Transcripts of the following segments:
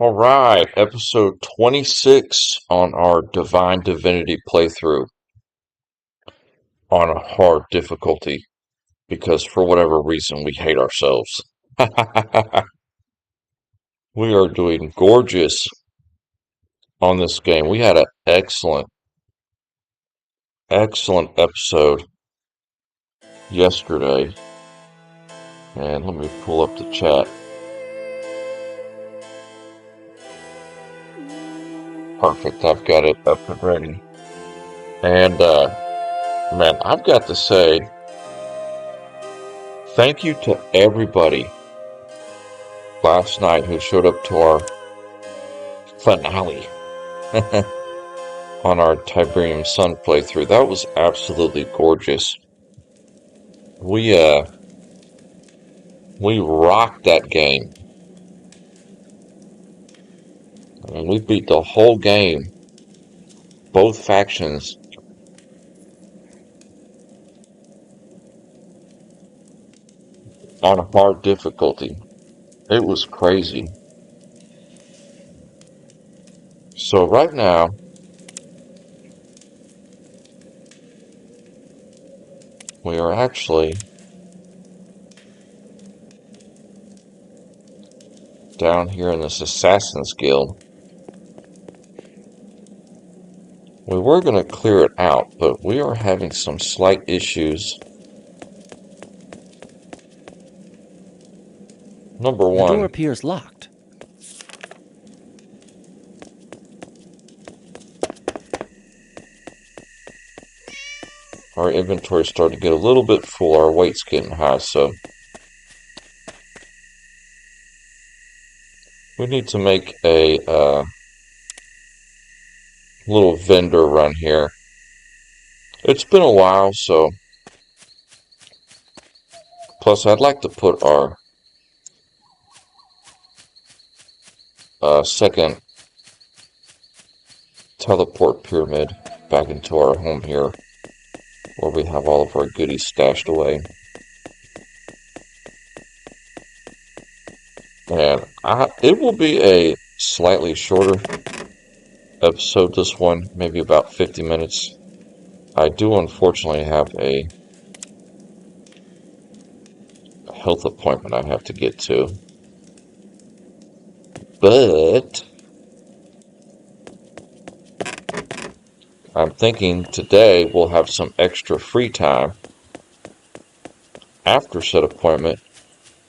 All right, episode 26 on our Divine Divinity playthrough on a hard difficulty because for whatever reason we hate ourselves. We are doing gorgeous on this game. We had an excellent episode yesterday. And let me pull up the chat. Perfect, I've got it up and ready. And man, I've got to say thank you to everybody last night who showed up to our finale on our Tiberium Sun playthrough. That was absolutely gorgeous. We rocked that game. And we beat the whole game, both factions. On a hard difficulty. It was crazy. So right now, we are actually down here in this Assassin's Guild. We were going to clear it out, but we are having some slight issues. Number The door one, appears locked. our inventory started to get a little bit full. Our weight's getting high, so we need to make a little vendor run here. It's been a while, so plus I'd like to put our second teleport pyramid back into our home here, where we have all of our goodies stashed away. And it will be a slightly shorter episode, this one, maybe about 50 minutes. I do unfortunately have a health appointment I have to get to. But I'm thinking today we'll have some extra free time after said appointment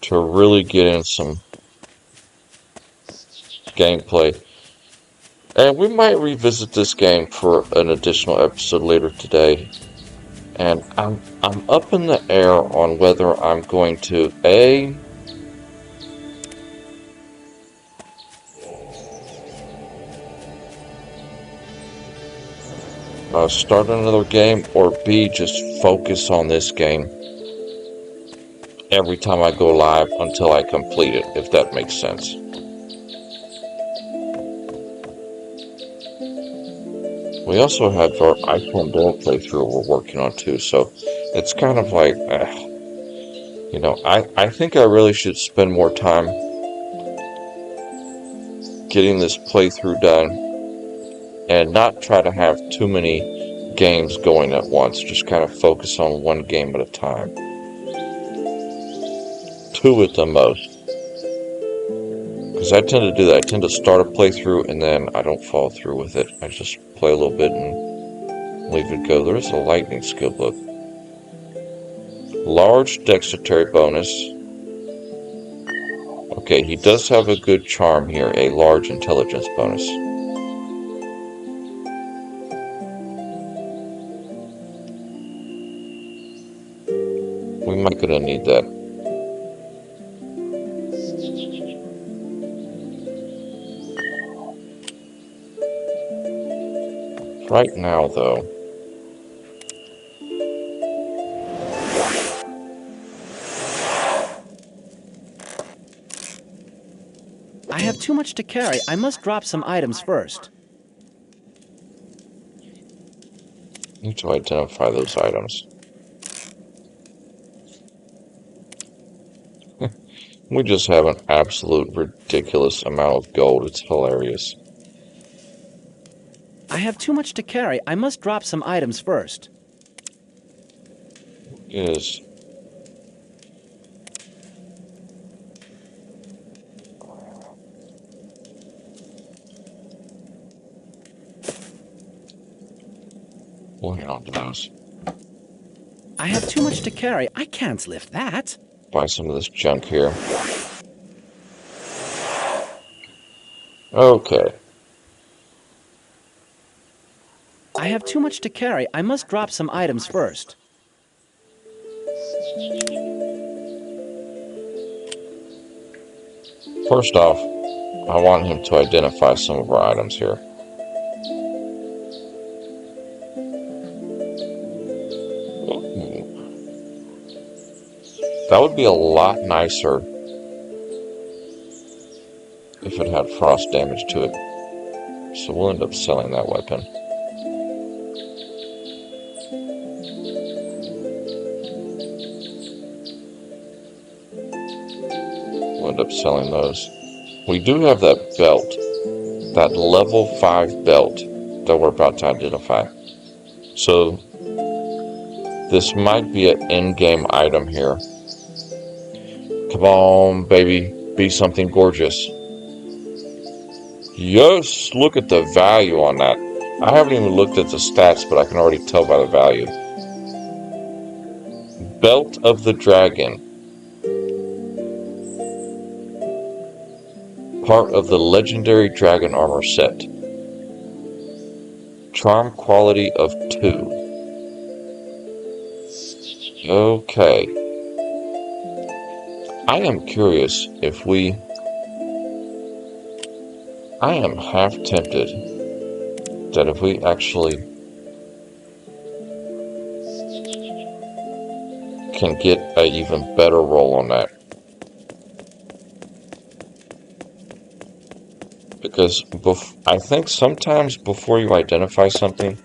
to really get in some gameplay. And we might revisit this game for an additional episode later today. And I'm up in the air on whether I'm going to start another game, or B, just focus on this game every time I go live until I complete it, if that makes sense. We also have our iPhone Dell playthrough we're working on too, so it's kind of like, I think I really should spend more time getting this playthrough done and not try to have too many games going at once. Just kind of focus on one game at a time. Two at the most. Because I tend to do that. I tend to start a playthrough and then I don't follow through with it. I just play a little bit and leave it go. There is a lightning skill book. Large dexterity bonus. Okay, he does have a good charm here. A large intelligence bonus. We might gonna need that. Right now, though, I have too much to carry. I must drop some items first. need to identify those items. We just have an absolute ridiculous amount of gold. It's hilarious. I have too much to carry. I must drop some items first. Yes. We'll hang on to those. I have too much to carry. I can't lift that. Buy some of this junk here. Okay. I have too much to carry. I must drop some items first. First off, I want him to identify some of our items here. Ooh. That would be a lot nicer if it had frost damage to it. So we'll end up selling that weapon. We'll end up selling those. We do have that belt, that level 5 belt that we're about to identify. So this might be an in-game item here. Come on, baby, be something gorgeous. Yes, look at the value on that. I haven't even looked at the stats, but I can already tell by the value. Belt of the Dragon. Part of the legendary dragon armor set. Charm quality of 2. Okay. I am curious if we... I am half tempted that if we actually can get an even better roll on that. Because I think sometimes before you identify something,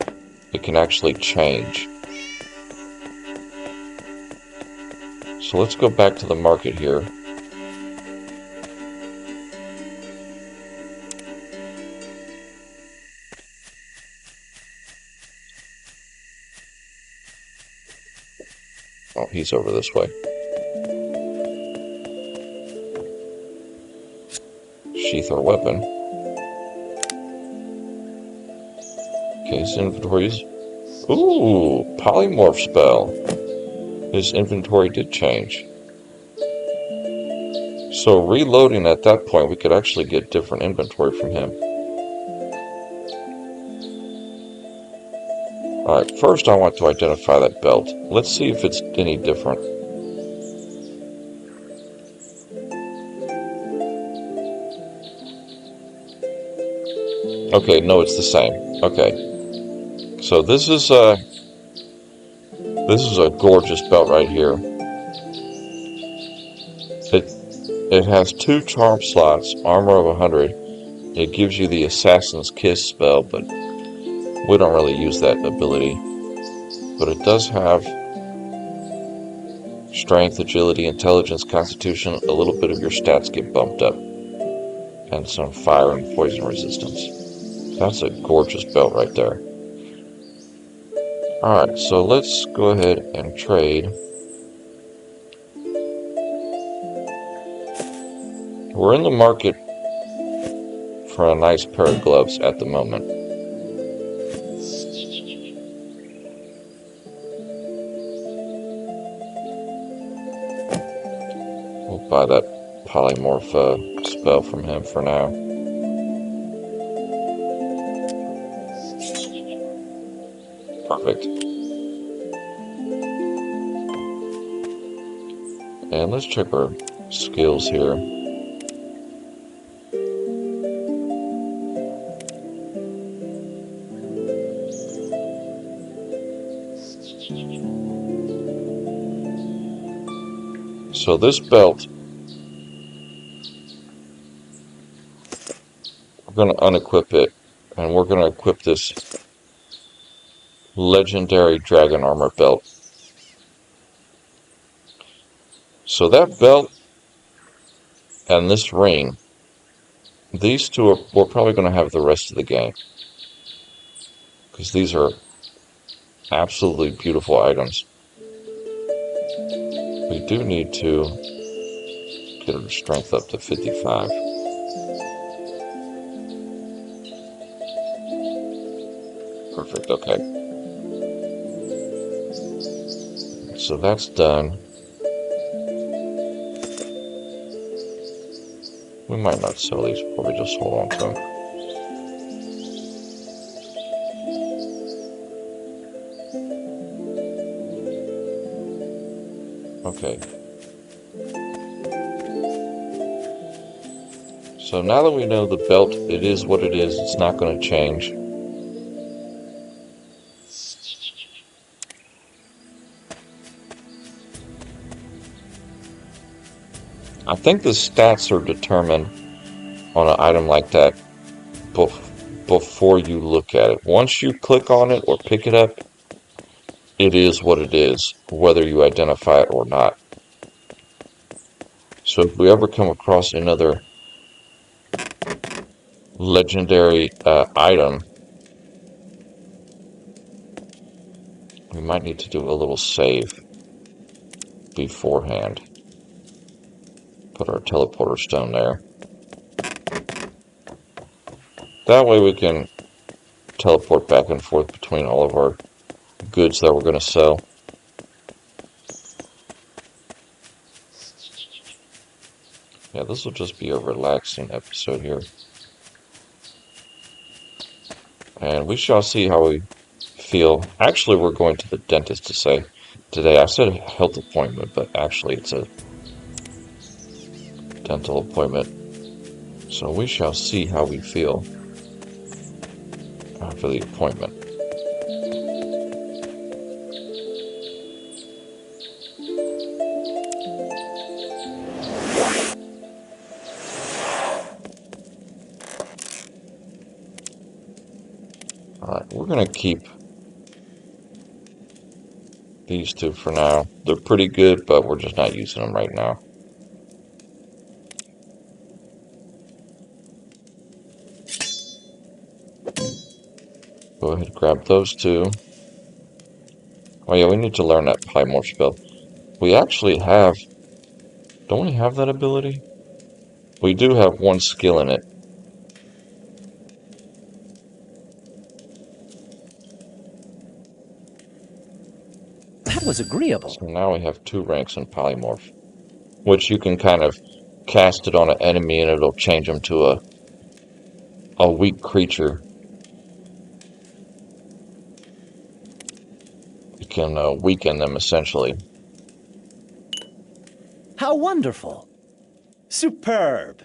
it can actually change. So let's go back to the market here. Oh, he's over this way. Sheath our weapon. Okay, his inventory's... Ooh, polymorph spell. His inventory did change. So reloading at that point, we could actually get different inventory from him. Alright, first I want to identify that belt. Let's see if it's any different. Okay, no, it's the same. Okay. So this is a gorgeous belt right here. It has 2 charm slots, armor of 100. It gives you the Assassin's Kiss spell, but we don't really use that ability. But it does have strength, agility, intelligence, constitution. A little bit of your stats get bumped up. And some fire and poison resistance. That's a gorgeous belt right there. Alright, so let's go ahead and trade. We're in the market for a nice pair of gloves at the moment. We'll buy that polymorph spell from him for now. Perfect. And let's check our skills here. So this belt, we're going to unequip it, and we're going to equip this legendary dragon armor belt. So that belt and this ring, these two we're probably going to have the rest of the game. Because these are absolutely beautiful items. We do need to get our strength up to 55. Perfect, okay. So that's done. We might not sell these, probably just hold on to them. Okay. So now that we know the belt, it is what it is. It's not going to change. I think the stats are determined on an item like that before you look at it. Once you click on it or pick it up, it is what it is, whether you identify it or not. So if we ever come across another legendary item, we might need to do a little save beforehand. Put our teleporter stone there. That way we can teleport back and forth between all of our goods that we're going to sell. Yeah, this will just be a relaxing episode here. And we shall see how we feel. Actually, we're going to the dentist today. I said health appointment, but actually it's a dental appointment. So we shall see how we feel after the appointment. Alright, we're going to keep these two for now. They're pretty good, but we're just not using them right now. Go ahead and grab those two. Oh yeah, we need to learn that polymorph spell. We actually have... Don't we have that ability? We do have one skill in it. That was agreeable. So now we have 2 ranks in polymorph, which you can kind of cast it on an enemy and it'll change them to a weak creature. You can weaken them essentially. How wonderful. Superb.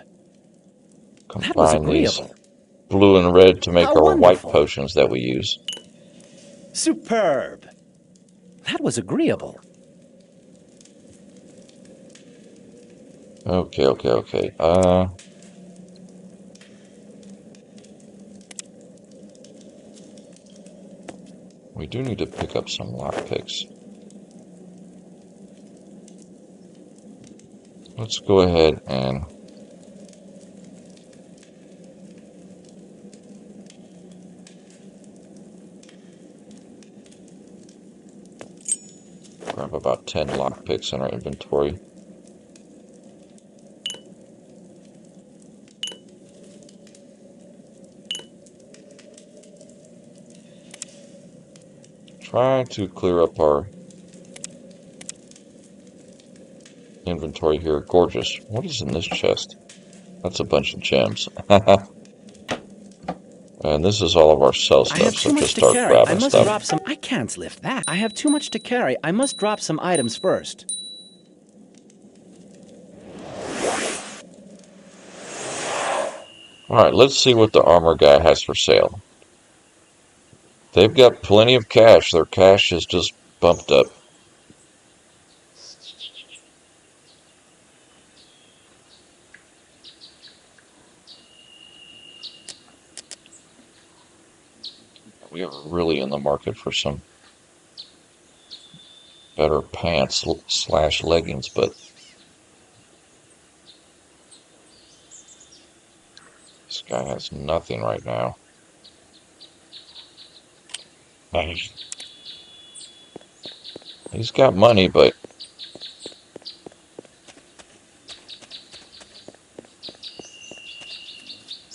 That was Combine these agreeable. blue and red to make How our white wonderful. potions that we use. Superb. That was agreeable. Okay. We do need to pick up some lockpicks. Let's go ahead and grab about 10 lockpicks in our inventory. Try to clear up our inventory here. Gorgeous. What is in this chest? That's a bunch of gems. And this is all of our sell I stuff, have so too just much to start carry. I grabbing must stuff. drop some. I can't lift that. I have too much to carry. I must drop some items first. Alright, let's see what the armor guy has for sale. They've got plenty of cash. Their cash is just bumped up. We are really in the market for some better pants / leggings, but Guy has nothing right now. He's got money, but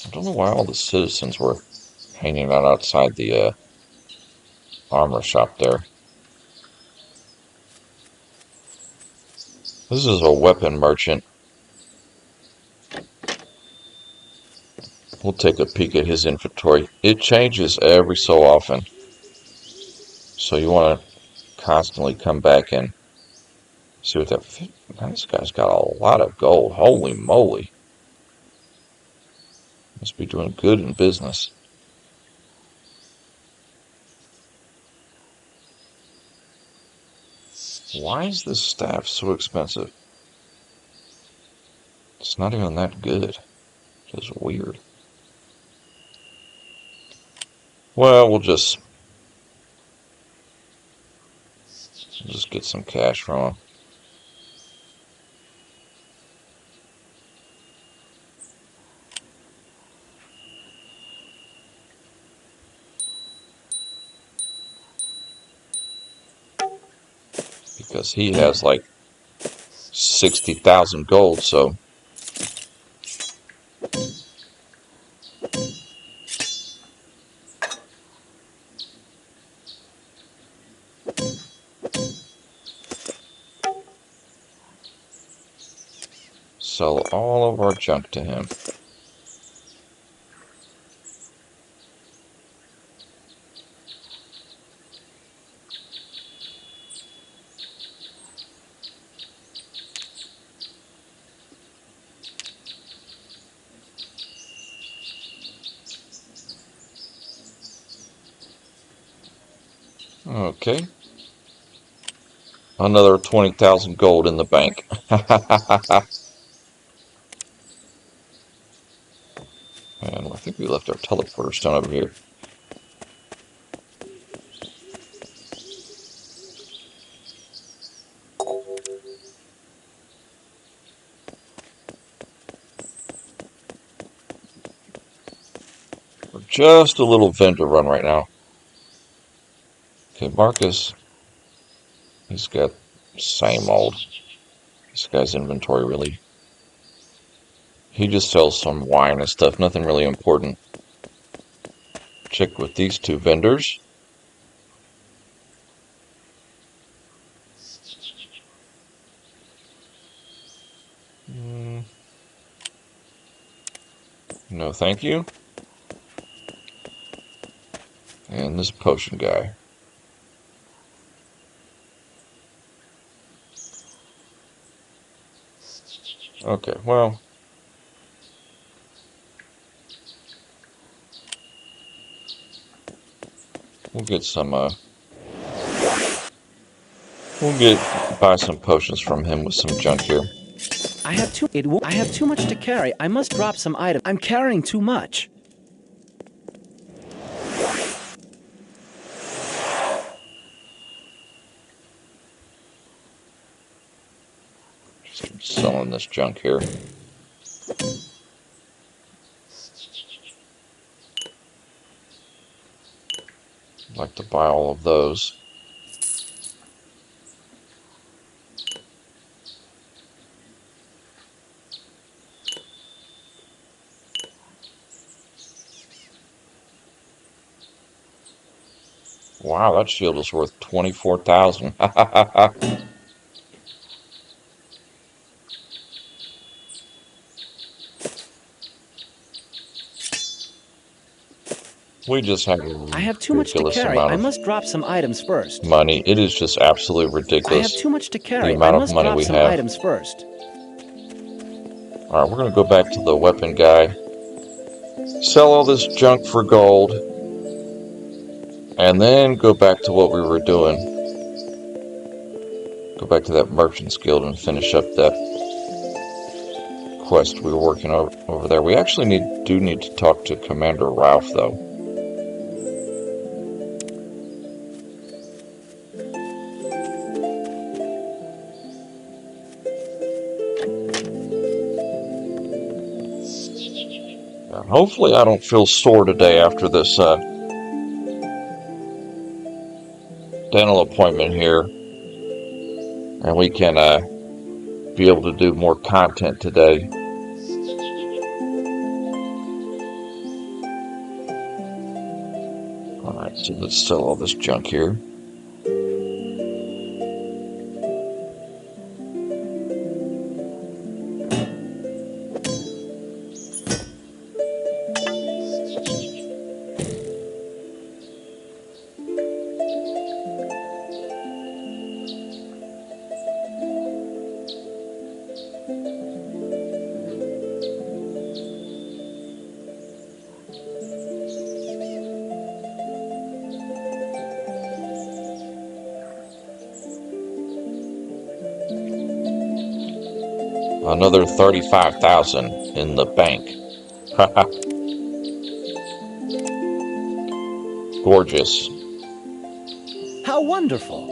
I don't know why all the citizens were hanging out outside the armor shop there. This is a weapon merchant. We'll take a peek at his inventory. It changes every so often, so you want to constantly come back and see what that. Man, this guy's got a lot of gold. Holy moly! Must be doing good in business. Why is this staff so expensive? It's not even that good. It's weird. Well, we'll just get some cash from him. Because he has like 60,000 gold, so sell all of our junk to him. Okay. Another 20,000 gold in the bank. And I think we left our teleporter stone over here. We're just a little vendor run right now. Okay, Marcus. He's got same old. This guy's inventory really. He just sells some wine and stuff. Nothing really important. Check with these two vendors. No, thank you. And this potion guy. Okay, well. We'll get some, buy some potions from him with some junk here. I have too much to carry. I must drop some items. I'm carrying too much. Just selling this junk here. I'd like to buy all of those. Wow, that shield is worth 24,000. We just have a I have too much to ridiculous carry. amount I of must drop some items first. money. It is just absolutely I have ridiculous, too much to the carry. I amount of must money drop we some have. items first. Alright, we're going to go back to the weapon guy. Sell all this junk for gold. And then go back to what we were doing. Go back to that Merchant's Guild and finish up that quest we were working over there. We actually do need to talk to Commander Ralph, though. Hopefully I don't feel sore today after this dental appointment here. And we can be able to do more content today. Alright, so let's sell all this junk here. Another 35,000 in the bank. Gorgeous. How wonderful.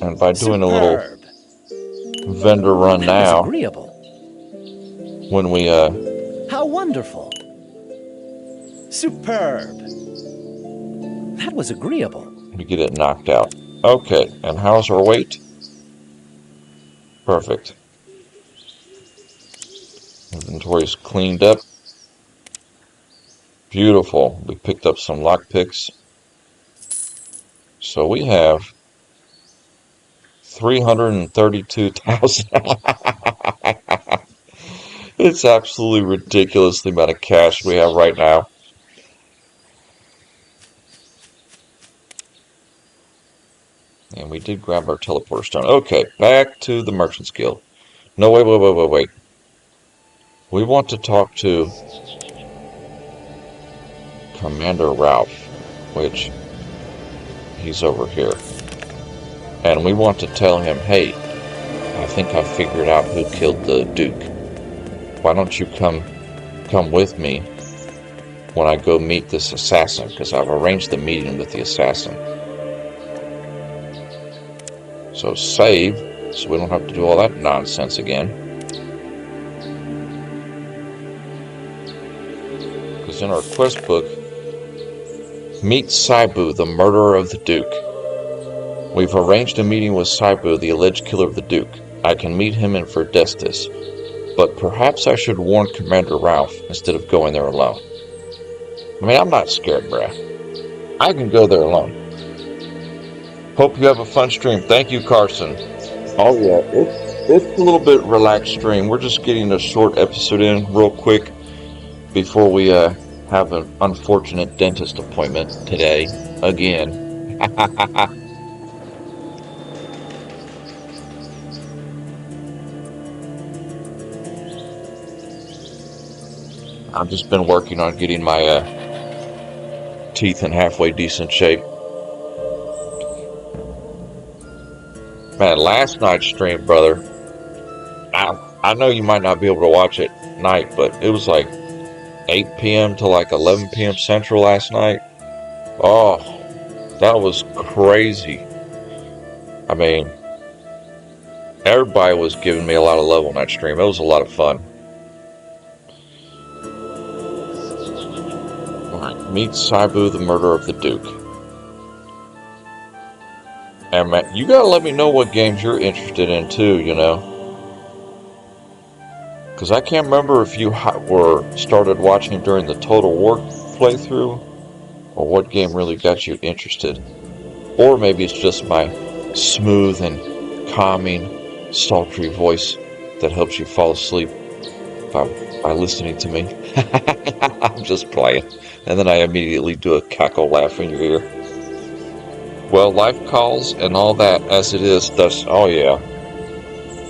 And by doing Superb. a little vendor run That was now, agreeable. when we How wonderful. Superb. That was agreeable. we get it knocked out. Okay, and how's our weight? Perfect. Inventory's cleaned up. Beautiful. We picked up some lockpicks. So we have 332,000. It's absolutely ridiculous the amount of cash we have right now. And we did grab our teleporter stone. Okay, back to the Merchant's Guild. No, wait. We want to talk to Commander Ralph, which he's over here. And we want to tell him, hey, I think I figured out who killed the Duke. Why don't you come with me when I go meet this assassin? Because I've arranged the meeting with the assassin. So save, so we don't have to do all that nonsense again. Because in our quest book, meet Saibu, the murderer of the Duke. We've arranged a meeting with Saibu, the alleged killer of the Duke. I can meet him in Verdestis, but perhaps I should warn Commander Ralph instead of going there alone. I mean, I'm not scared, bruh. I can go there alone. Hope you have a fun stream. Thank you, Carson. Oh yeah, it's a little bit relaxed stream. We're just getting a short episode in real quick before we have an unfortunate dentist appointment today again. I've just been working on getting my teeth in halfway decent shape. Man, last night's stream, brother, I know you might not be able to watch it at night, but it was like 8 p.m. to like 11 p.m. Central last night. Oh, that was crazy. I mean, everybody was giving me a lot of love on that stream. It was a lot of fun. Alright, meet Saibu, the murderer of the Duke. And man, you gotta let me know what games you're interested in too, you know. Because I can't remember if you were started watching during the Total War playthrough, or what game really got you interested. Or maybe it's just my smooth and calming, sultry voice that helps you fall asleep by listening to me. I'm just playing. And then I immediately do a cackle laugh in your ear. Well, life calls and all that as it is, thus, oh yeah.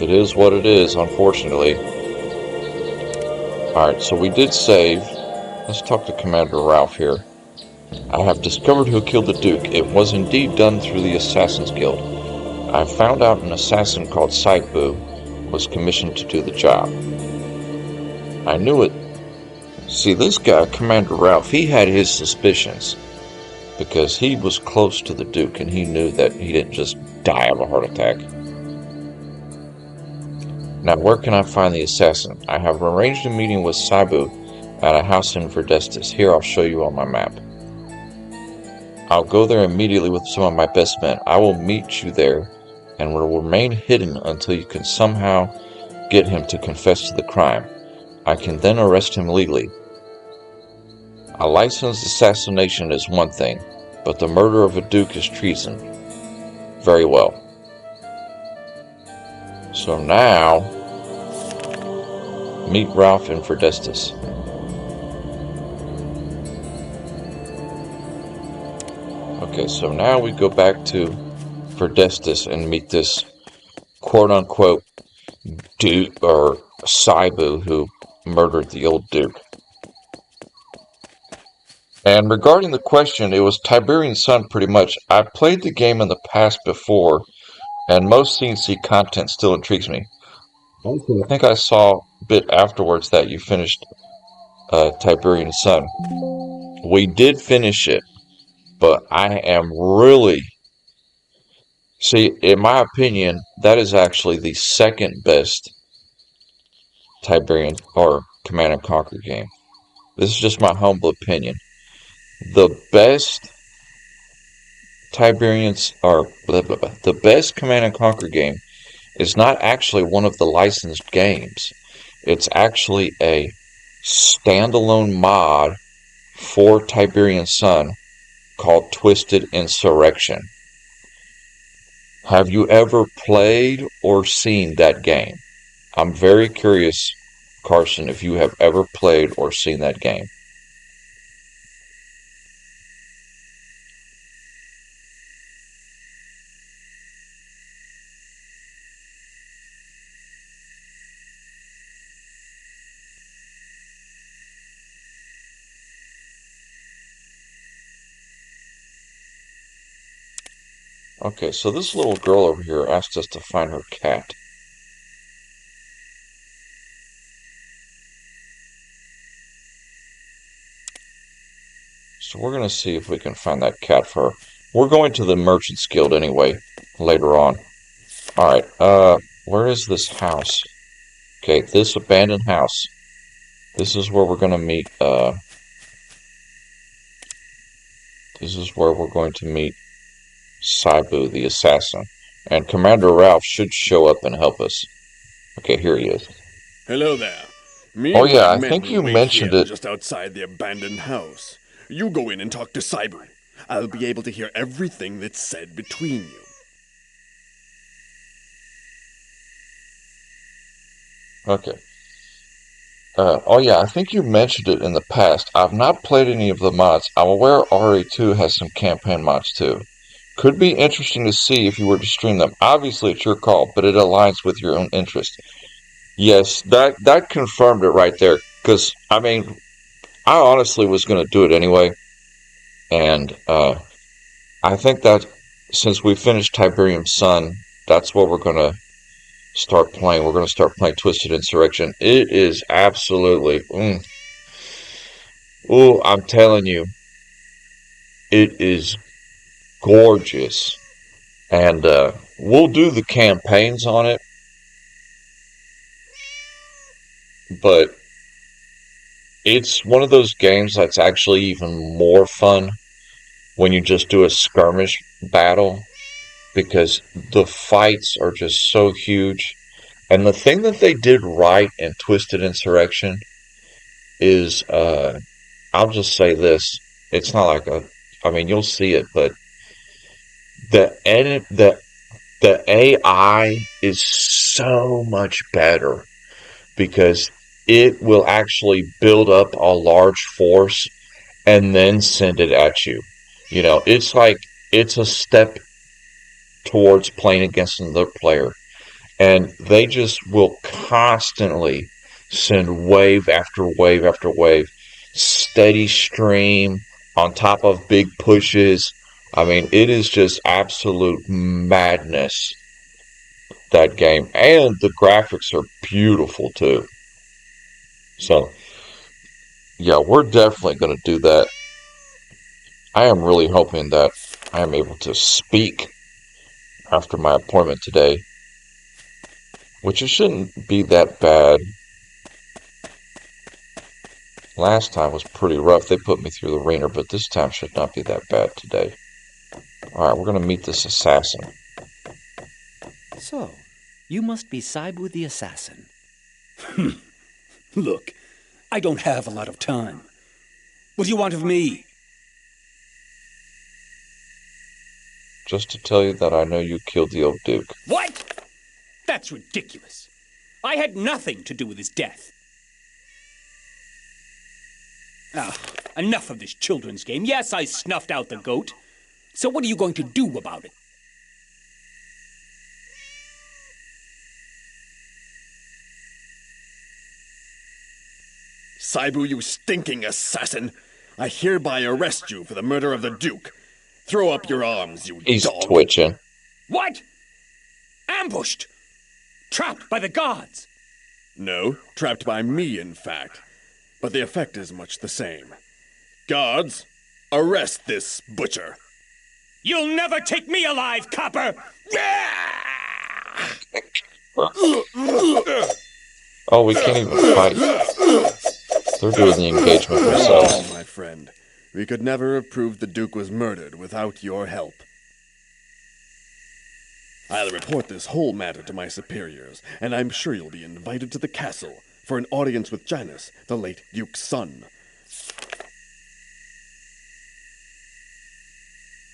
It is what it is, unfortunately. Alright, so we did save. Let's talk to Commander Ralph here. I have discovered who killed the Duke. It was indeed done through the Assassin's Guild. I found out an assassin called Saibu was commissioned to do the job. I knew it. See, this guy, Commander Ralph, he had his suspicions. Because he was close to the Duke and he knew that he didn't just die of a heart attack. Now, where can I find the assassin? I have arranged a meeting with Saibu at a house in Verdestus. Here, I'll show you on my map. I'll go there immediately with some of my best men. I will meet you there and will remain hidden until you can somehow get him to confess to the crime. I can then arrest him legally. A licensed assassination is one thing, but the murder of a duke is treason. Very well. So now, meet Ralph in Verdestus. Okay, so now we go back to Verdestus and meet this quote-unquote duke, or Saibu, who murdered the old duke. And regarding the question, it was Tiberian Sun pretty much. I played the game in the past before, and most CNC content still intrigues me. Also, I think I saw a bit afterwards that you finished Tiberian Sun. We did finish it, but I am really... See, in my opinion, that is actually the second best Tiberian or Command and Conquer game. This is just my humble opinion. The best Tiberians or the best Command and Conquer game is not actually one of the licensed games. It's actually a standalone mod for Tiberian Sun called Twisted Insurrection. Have you ever played or seen that game? I'm very curious, Carson, if you have ever played or seen that game. Okay, so this little girl over here asked us to find her cat. So we're going to see if we can find that cat for her. We're going to the Merchant's Guild anyway, later on. Alright, where is this house? Okay, this abandoned house. This is where we're going to meet, this is where we're going to meet Saibu, the assassin. And Commander Ralph should show up and help us. Okay, here he is. Hello there. Me Oh and yeah, my I men think will you wait mentioned here it. just outside the abandoned house. You go in and talk to Saibu. I'll be able to hear everything that's said between you. Okay. Oh yeah, I think you mentioned it in the past. I've not played any of the mods. I'm aware RA2 has some campaign mods too. Could be interesting to see if you were to stream them. Obviously, it's your call, but it aligns with your own interest. Yes, that confirmed it right there. Because, I mean, I honestly was going to do it anyway. And I think that since we finished Tiberium Sun, that's what we're going to start playing. We're going to start playing Twisted Insurrection. It is absolutely... Oh, I'm telling you, it is gorgeous. And we'll do the campaigns on it. But it's one of those games that's actually even more fun when you just do a skirmish battle, because the fights are just so huge. And the thing that they did right in Twisted Insurrection is, I'll just say this, it's not like I mean, you'll see it, but the AI is so much better because it will actually build up a large force and then send it at you. You know, it's like it's a step towards playing against another player. And they just will constantly send wave after wave after wave, steady stream on top of big pushes. I mean, it is just absolute madness, that game. And the graphics are beautiful too. So, yeah, we're definitely going to do that. I am really hoping that I am able to speak after my appointment today, which it shouldn't be that bad. Last time was pretty rough. They put me through the ringer, but this time should not be that bad today. Alright, we're going to meet this assassin. So, you must be Saibu the assassin. Look, I don't have a lot of time. What do you want of me? Just to tell you that I know you killed the old Duke. What? That's ridiculous. I had nothing to do with his death. Ah, enough of this children's game. Yes, I snuffed out the goat. So what are you going to do about it? Saibu, you stinking assassin! I hereby arrest you for the murder of the Duke. Throw up your arms, you He's dog. twitching. What? Ambushed! Trapped by the gods! No, trapped by me, in fact. But the effect is much the same. Guards, arrest this butcher. You'll never take me alive, copper! Oh, we can't even fight. They're doing the engagement themselves. My friend, we could never have proved the Duke was murdered without your help. I'll report this whole matter to my superiors, and I'm sure you'll be invited to the castle for an audience with Janus, the late Duke's son.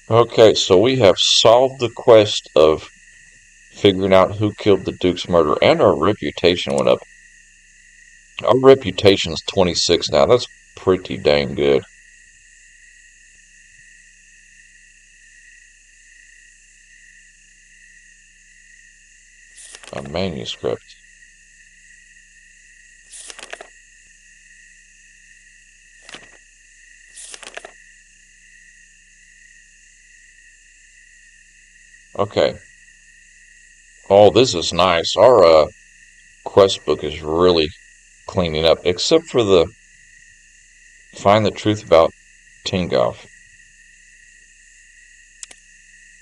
Okay, so we have solved the quest of figuring out who killed the Duke's murderer, and our reputation went up. Our reputation's 26 now. That's pretty dang good. A manuscript. Okay. Oh, this is nice. Our quest book is really cleaning up, except for the find the truth about Tingoff.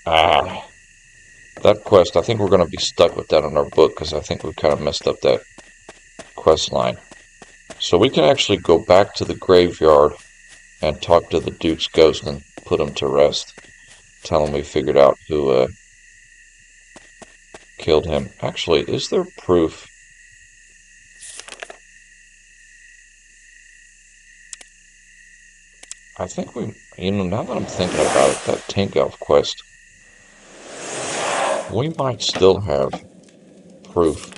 Ah, that quest, I think we're going to be stuck with that in our book, because I think we've kind of messed up that quest line. So we can actually go back to the graveyard and talk to the Duke's ghost and put him to rest. Tell him we figured out who killed him. Actually, is there proof? I think now that I'm thinking about it, that Tinkoff quest, we might still have proof.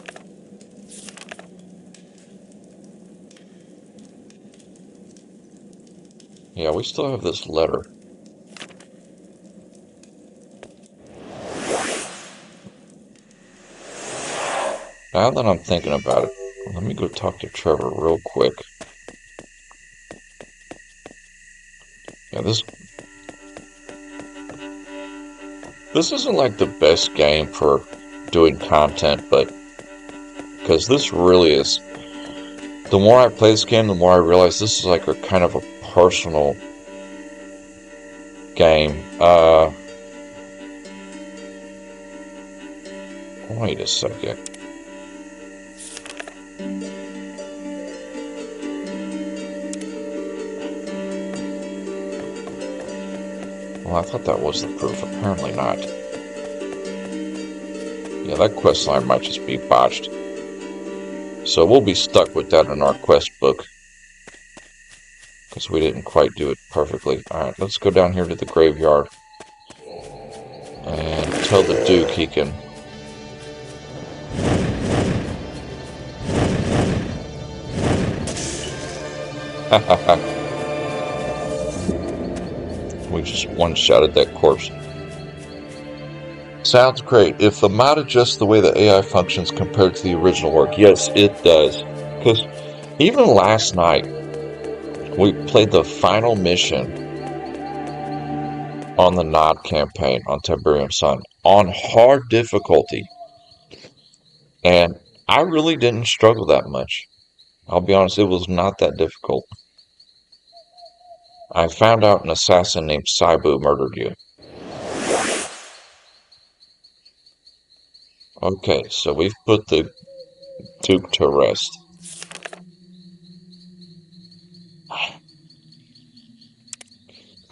Yeah, we still have this letter. Now that I'm thinking about it, let me go talk to Trevor real quick. Yeah, this isn't like the best game for doing content, but because this really is, the more I play this game, the more I realize this is like a kind of a personal game. Wait a second. Well, I thought that was the proof. Apparently not. Yeah, that quest line might just be botched. So we'll be stuck with that in our quest book, because we didn't quite do it perfectly. Alright, let's go down here to the graveyard and tell the Duke he can... We just one-shotted that corpse. Sounds great. If the mod adjusts the way the AI functions compared to the original work, yes, it does. Because even last night, we played the final mission on the Nod campaign on Tiberium Sun on hard difficulty. And I really didn't struggle that much. I'll be honest, it was not that difficult. I found out an assassin named Saibu murdered you. Okay, so we've put the Duke to rest.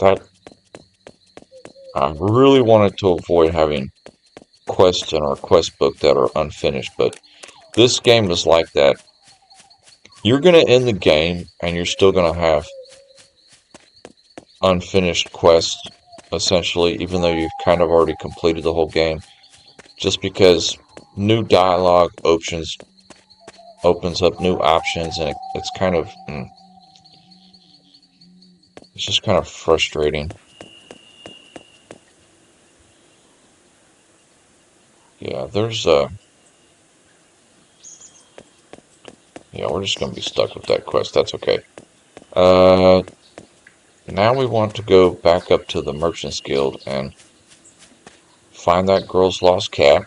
that I really wanted to avoid having quests in our quest book that are unfinished, but this game is like that. You're going to end the game and you're still going to have unfinished quests, essentially, even though you've kind of already completed the whole game, just because new dialogue opens up new options, and it's kind of, it's just kind of frustrating. Yeah, yeah, we're just going to be stuck with that quest. That's okay. Now we want to go back up to the Merchant's Guild and find that girl's lost cat.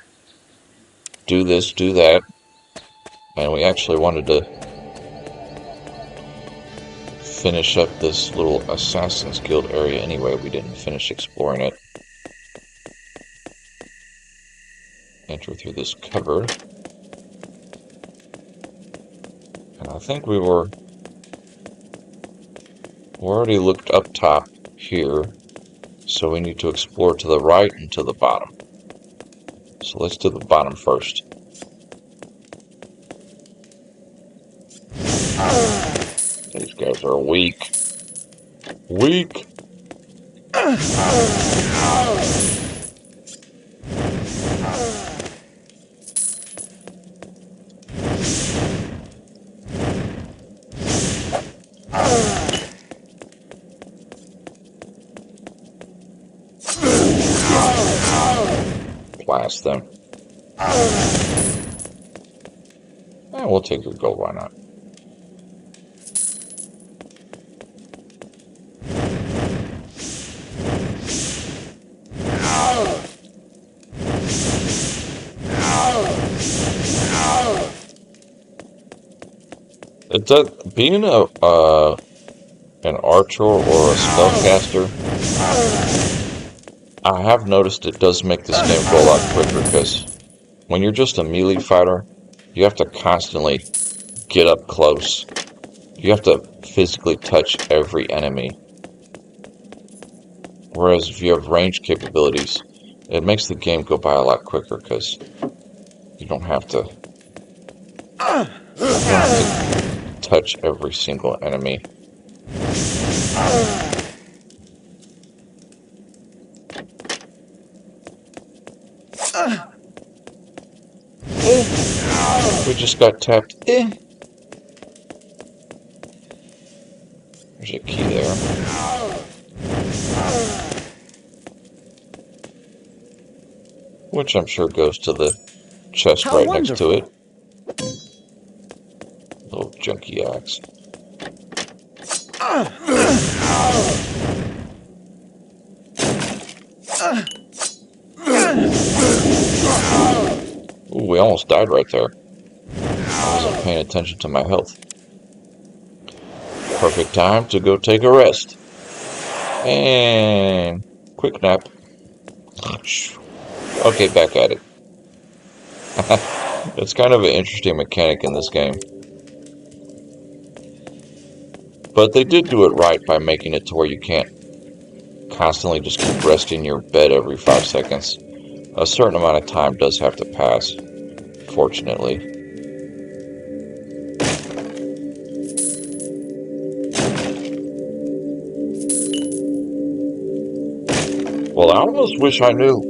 Do this, do that. And we actually wanted to finish up this little Assassin's Guild area anyway. We didn't finish exploring it. Enter through this cupboard. And I think we already looked up top here. So we need to explore to the right and to the bottom. So let's do the bottom first. These guys are weak. Weak! Blast them. We'll take your gold, why not? It does, being an archer or a spellcaster, I have noticed it does make this game go a lot quicker, because when you're just a melee fighter, you have to constantly get up close. You have to physically touch every enemy. Whereas if you have range capabilities, it makes the game go by a lot quicker, because you don't have to touch every single enemy. We just got tapped. There's a key there. Which I'm sure goes to the chest How right wonderful. next to it. Little junky axe. Ooh, we almost died right there. I wasn't paying attention to my health. Perfect time to go take a rest. And quick nap. Okay, back at it. It's kind of an interesting mechanic in this game. But they did do it right by making it to where you can't constantly just keep resting your bed every 5 seconds. A certain amount of time does have to pass, fortunately. Well, I almost wish I knew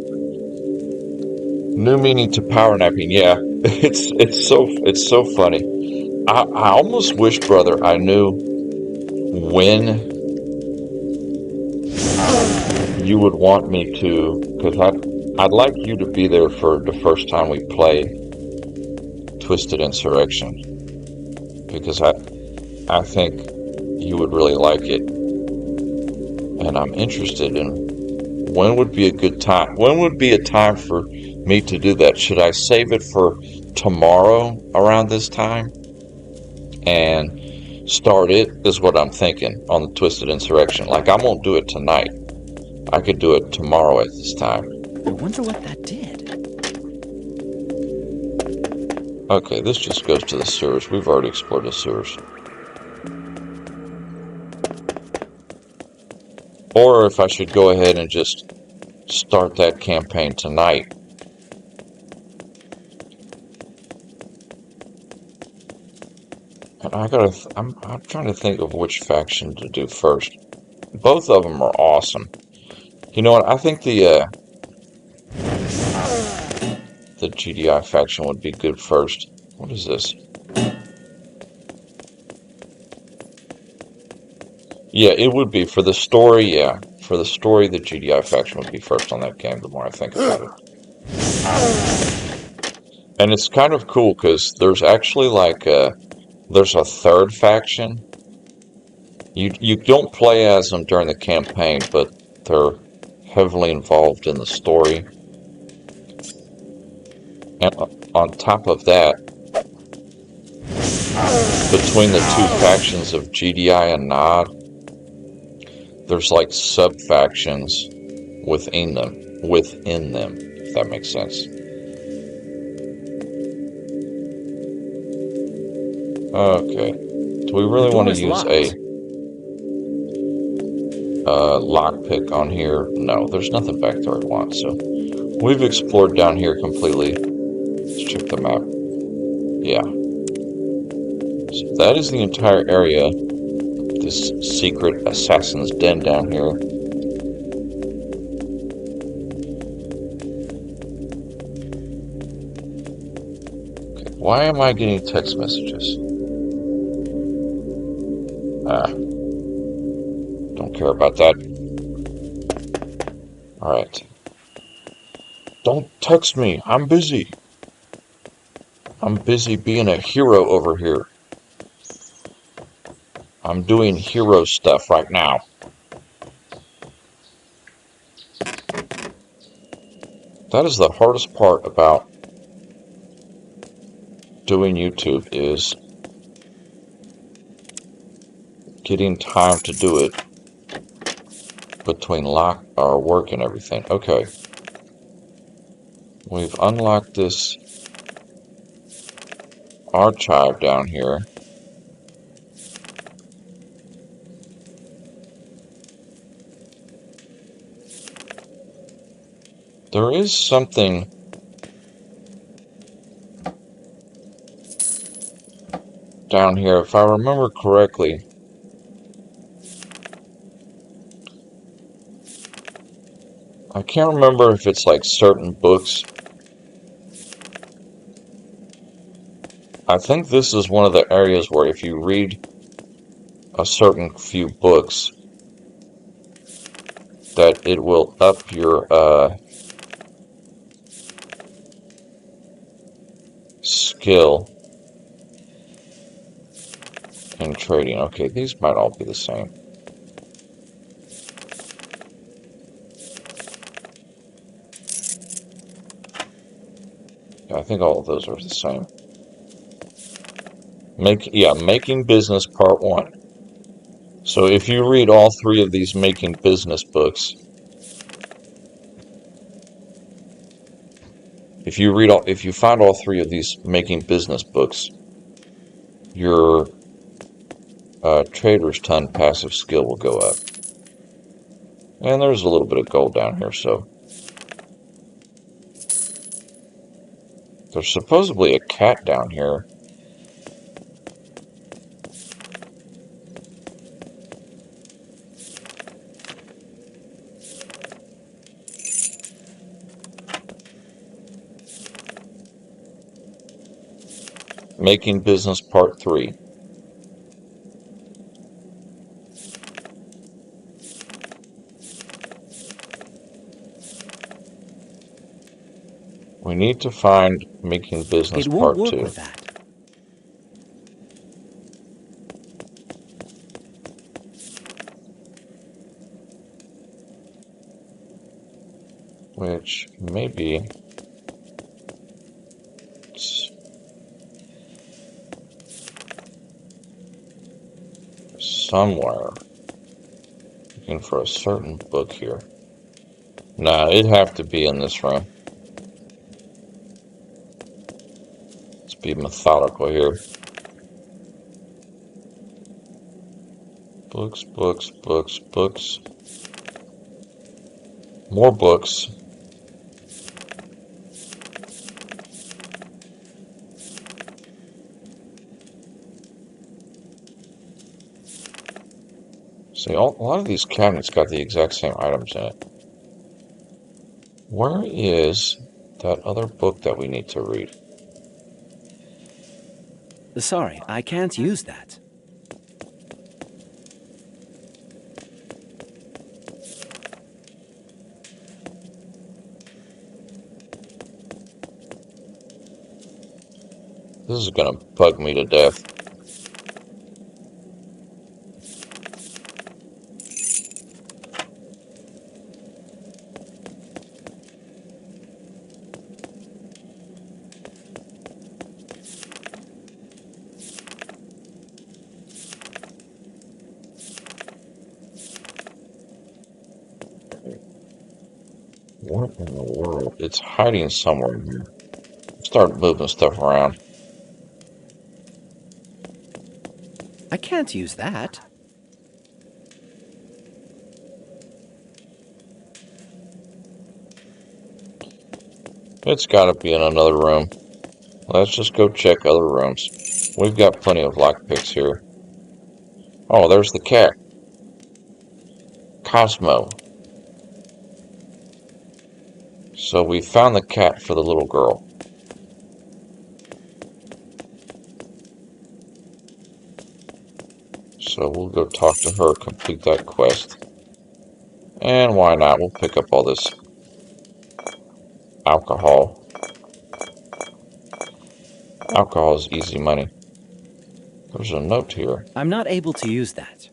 new meaning to power napping. Yeah, it's so funny. I almost wish, brother, I knew when you would want me to, because I'd like you to be there for the first time we play Twisted Insurrection, because I think you would really like it, and I'm interested in when would be a good time. When would be a time for me to do that? Should I save it for tomorrow around this time and start it? Is what I'm thinking on the Twisted Insurrection. Like, I won't do it tonight. I could do it tomorrow at this time. I wonder what that did. Okay, this just goes to the sewers. We've already explored the sewers. or if I should go ahead and just start that campaign tonight. And I'm trying to think of which faction to do first. Both of them are awesome. You know what? I think the GDI faction would be good first. What is this? Yeah, it would be for the story. Yeah, for the story, the GDI faction would be first on that game. The more I think about it, and it's kind of cool because there's actually there's a third faction. You don't play as them during the campaign, but they're heavily involved in the story. And on top of that, between the two factions of GDI and Nod, there's like sub-factions within them, if that makes sense. Okay. Do we really want to use a lockpick on here? No, there's nothing back there I want, so we've explored down here completely. Let's check the map. Yeah. So that is the entire area. This secret assassin's den down here. Okay, why am I getting text messages? Don't care about that. Alright. Don't text me. I'm busy. I'm busy being a hero over here. I'm doing hero stuff right now. That is the hardest part about doing YouTube, is getting time to do it between work and everything. Okay. We've unlocked this archive down here. There is something down here, if I remember correctly. I can't remember if it's like certain books. I think this is one of the areas where if you read a certain few books, that it will up your skill in trading. Okay, these might all be the same. I think all of those are the same. Making Business Part 1. So if you read all three of these Making Business books, if you find all three of these Making Business books, your trader's ton passive skill will go up. And there's a little bit of gold down here, so there's supposedly a cat down here. Making Business Part 3. We need to find Making Business Part 2. With that. Which maybe somewhere. Looking for a certain book here. Nah, it'd have to be in this room. Let's be methodical here. Books, books, books, books. More books. See, a lot of these cabinets got the exact same items in it. Where is that other book that we need to read? Sorry, I can't use that. This is gonna bug me to death. What in the world? It's hiding somewhere in here. Start moving stuff around. I can't use that. It's gotta be in another room. Let's just go check other rooms. We've got plenty of lockpicks here. Oh, there's the cat. Cosmo. So we found the cat for the little girl. So we'll go talk to her, complete that quest. And why not? We'll pick up all this alcohol. Alcohol is easy money. There's a note here. I'm not able to use that.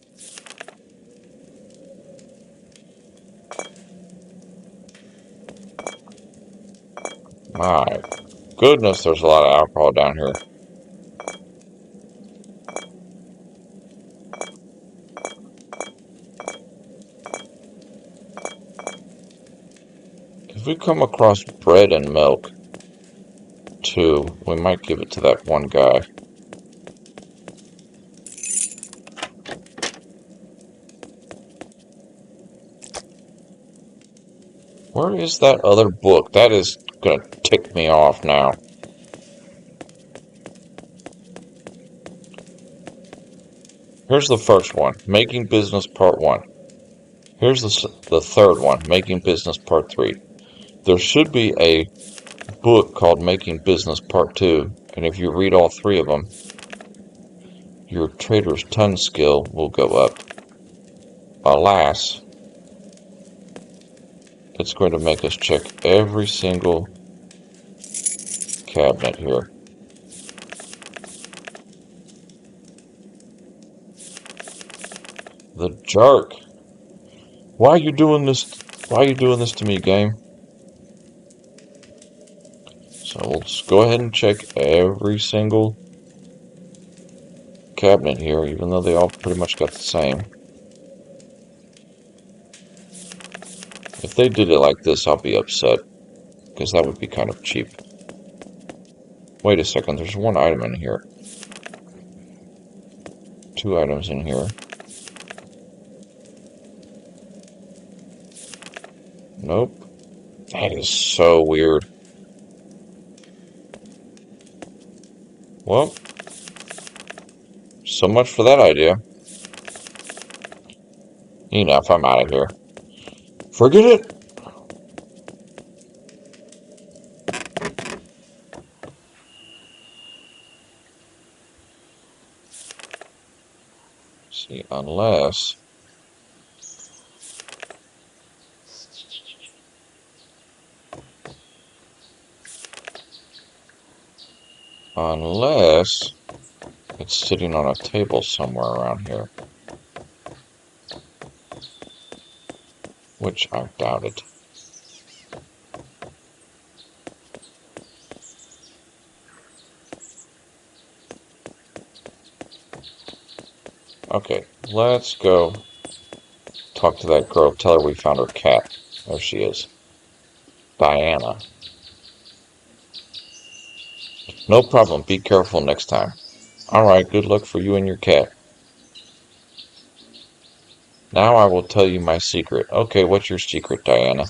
My goodness, there's a lot of alcohol down here. If we come across bread and milk, too, we might give it to that one guy. Where is that other book? That is gonna tick me off now. Here's the first one, Making Business Part 1. Here's the third one, Making Business Part 3. There should be a book called Making Business Part 2, and if you read all three of them, your trader's ton skill will go up. Alas, it's going to make us check every single cabinet here. The jerk. Why are you doing this? Why are you doing this to me, game? So we'll just go ahead and check every single cabinet here, even though they all pretty much got the same. If they did it like this, I'll be upset, because that would be kind of cheap. Wait a second, there's one item in here. Two items in here. Nope. That is so weird. Well, so much for that idea. Enough, I'm out of here. Forget it! See, unless... it's sitting on a table somewhere around here. Which I doubted. Okay, let's go talk to that girl. Tell her we found her cat. There she is. Diana. No problem. Be careful next time. Alright, good luck for you and your cat. Now I will tell you my secret. Okay, what's your secret, Diana?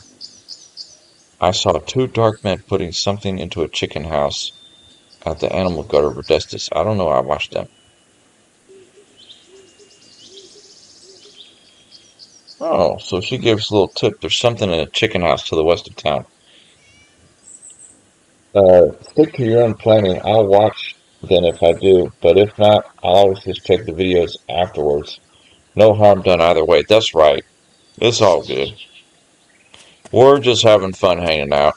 I saw two dark men putting something into a chicken house at the animal gutter of Redestis. I don't know, I watched them. Oh, so she gave us a little tip. There's something in a chicken house to the west of town. Stick to your own planning. I'll watch then if I do, but if not, I'll always just check the videos afterwards. No harm done either way. That's right. It's all good. We're just having fun hanging out.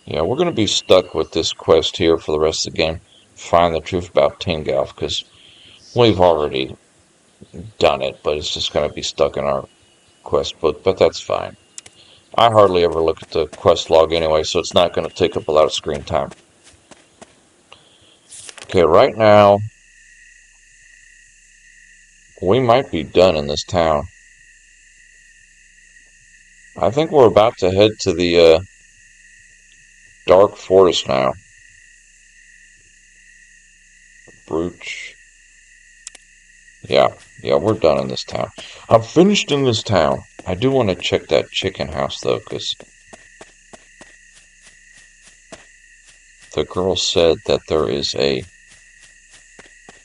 Yeah, we're going to be stuck with this quest here for the rest of the game. Find the truth about Tingalf, because we've already done it, but it's just going to be stuck in our quest book, but that's fine. I hardly ever look at the quest log anyway, so it's not going to take up a lot of screen time. Okay, right now, we might be done in this town. I think we're about to head to the Dark Forest now. Brooch. Yeah, we're done in this town. I'm finished in this town. I do want to check that chicken house, though, because the girl said that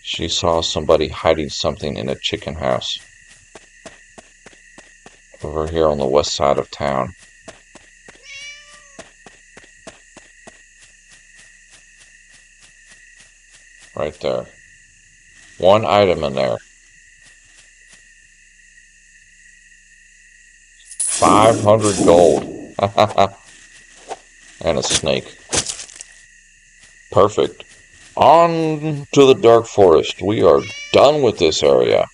she saw somebody hiding something in a chicken house over here on the west side of town. Right there. One item in there. 500 gold. And a snake. Perfect. On to the Dark Forest. We are done with this area.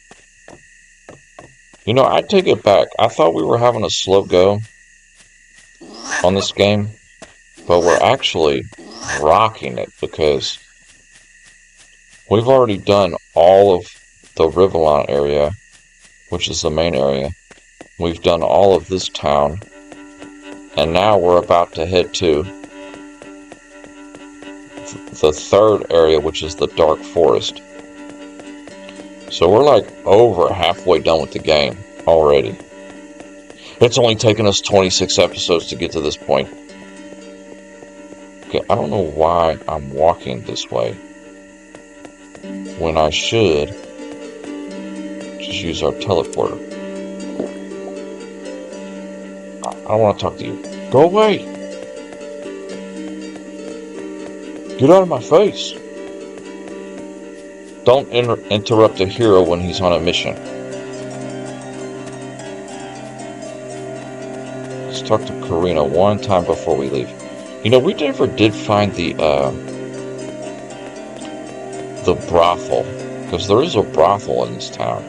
You know, I take it back. I thought we were having a slow go on this game, but we're actually rocking it because we've already done all of the Rivellon area, which is the main area. We've done all of this town, and now we're about to head to the third area, which is the Dark Forest. So we're like over halfway done with the game already. It's only taken us 26 episodes to get to this point. Okay, I don't know why I'm walking this way when I should just use our teleporter. I don't want to talk to you. Go away! Get out of my face! Don't interrupt a hero when he's on a mission. Let's talk to Karina one time before we leave. You know, we never did find the brothel, because there is a brothel in this town.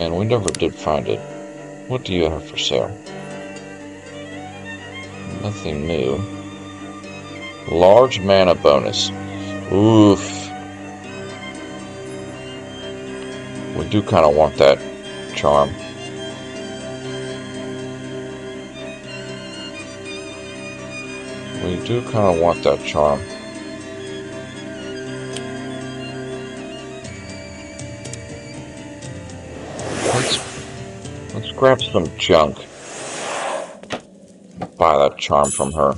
And we never did find it. What do you have for sale? Nothing new. Large mana bonus. Oof. We do kind of want that charm. We do kind of want that charm. Let's grab some junk. Buy that charm from her.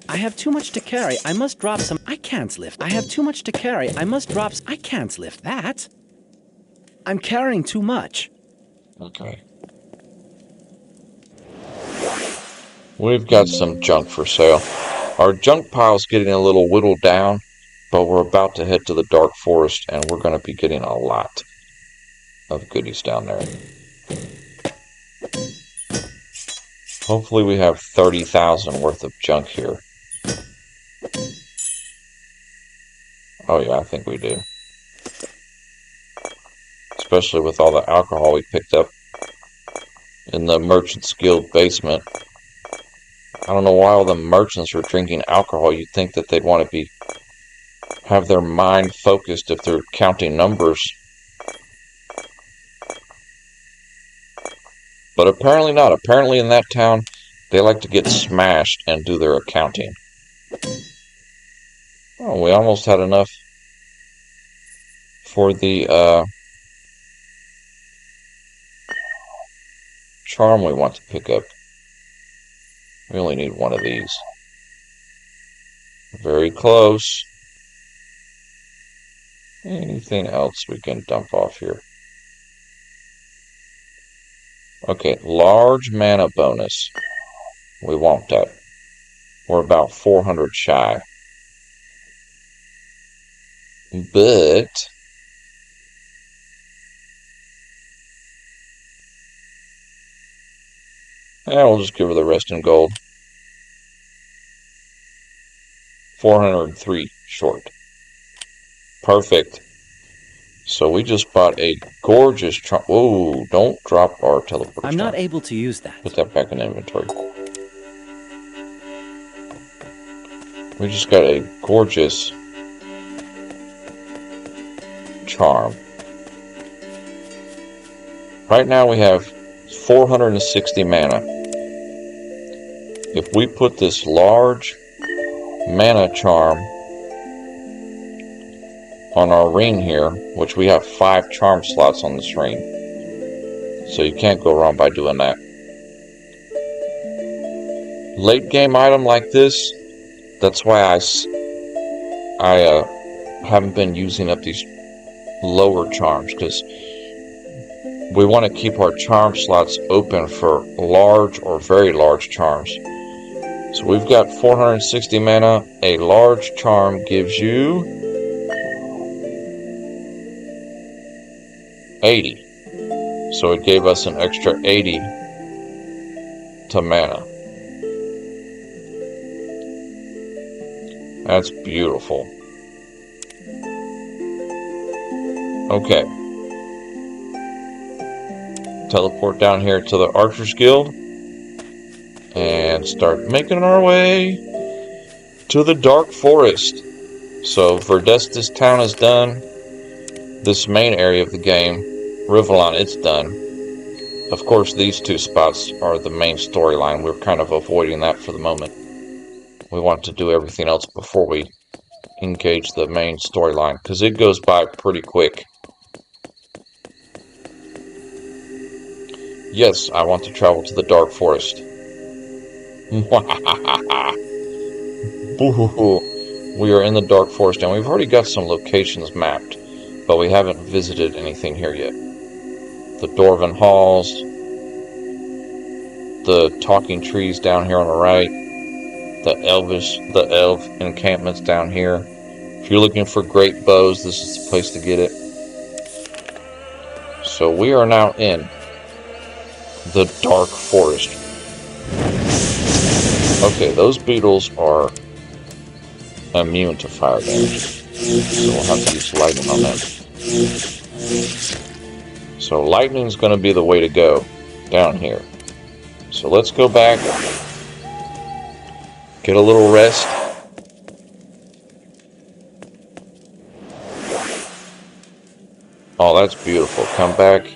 I have too much to carry. I must drop some. I can't lift. I have too much to carry. I must drop. I can't lift that. I'm carrying too much. Okay. We've got some junk for sale. Our junk pile's getting a little whittled down, but we're about to head to the Dark Forest, and we're going to be getting a lot of goodies down there. Hopefully we have 30,000 worth of junk here. Oh yeah, I think we do. Especially with all the alcohol we picked up in the Merchants Guild basement. I don't know why all the merchants are drinking alcohol. You'd think that they'd want to have their mind focused if they're counting numbers. But apparently not. Apparently in that town, they like to get smashed and do their accounting. Oh, we almost had enough for the charm we want to pick up. We only need one of these. Very close. Anything else we can dump off here? Okay, large mana bonus. We want that. We're about 400 shy. But we'll just give her the rest in gold. 403 short. Perfect. So we just bought a gorgeous charm. Whoa, don't drop our teleport. I'm not able to use that. Put that back in inventory. We just got a gorgeous charm. Right now we have 460 mana. If we put this large mana charm on our ring here, which we have 5 charm slots on this ring, so you can't go wrong by doing that. Late game item like this, that's why I haven't been using up these lower charms, because we want to keep our charm slots open for large or very large charms. So we've got 460 mana. A large charm gives you 80. So it gave us an extra 80 to mana. That's beautiful. Okay. Teleport down here to the Archers Guild and start making our way to the Dark Forest. So Verdestis town is done. This main area of the game, Rivellon, it's done. Of course, these two spots are the main storyline. We're kind of avoiding that for the moment. We want to do everything else before we engage the main storyline, because it goes by pretty quick. Yes, I want to travel to the Dark Forest. We are in the Dark Forest, and we've already got some locations mapped, but we haven't visited anything here yet. The Dwarven Halls, the talking trees down here on the right, the elf encampments down here. If you're looking for great bows, this is the place to get it. So we are now in the Dark Forest. Okay, those beetles are immune to fire damage, so we'll have to use lightning on them. So lightning's going to be the way to go down here. So let's go back, get a little rest. Oh, that's beautiful. Come back.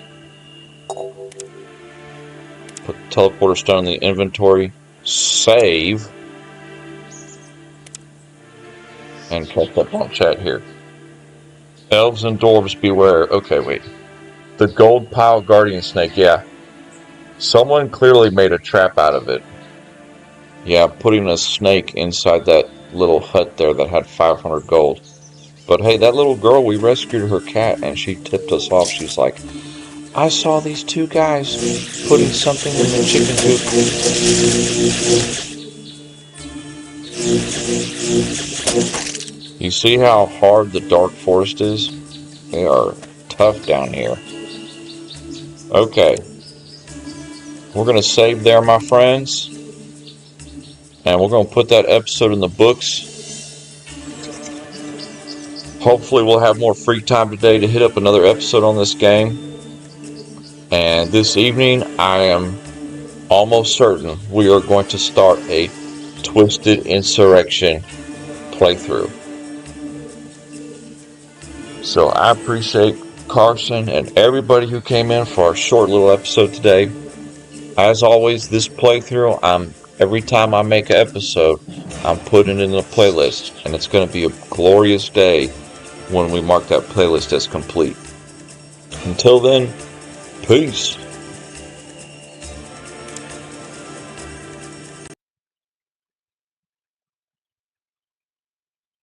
Put the teleporter stone in the inventory. Save. And catch up on chat here. Elves and dwarves beware. Okay, wait. The gold pile guardian snake. Yeah. Someone clearly made a trap out of it. Yeah, putting a snake inside that little hut there that had 500 gold. But hey, that little girl, we rescued her cat and she tipped us off. She's like, I saw these two guys putting something in the chicken coop. You see how hard the Dark Forest is? They are tough down here. Okay. We're going to save there, my friends. And we're going to put that episode in the books. Hopefully we'll have more free time today to hit up another episode on this game. And this evening, I am almost certain we are going to start a Twisted Insurrection playthrough. So I appreciate Carson and everybody who came in for our short little episode today. As always, this playthrough, every time I make an episode, I'm putting it in the playlist. And it's going to be a glorious day when we mark that playlist as complete. Until then, peace.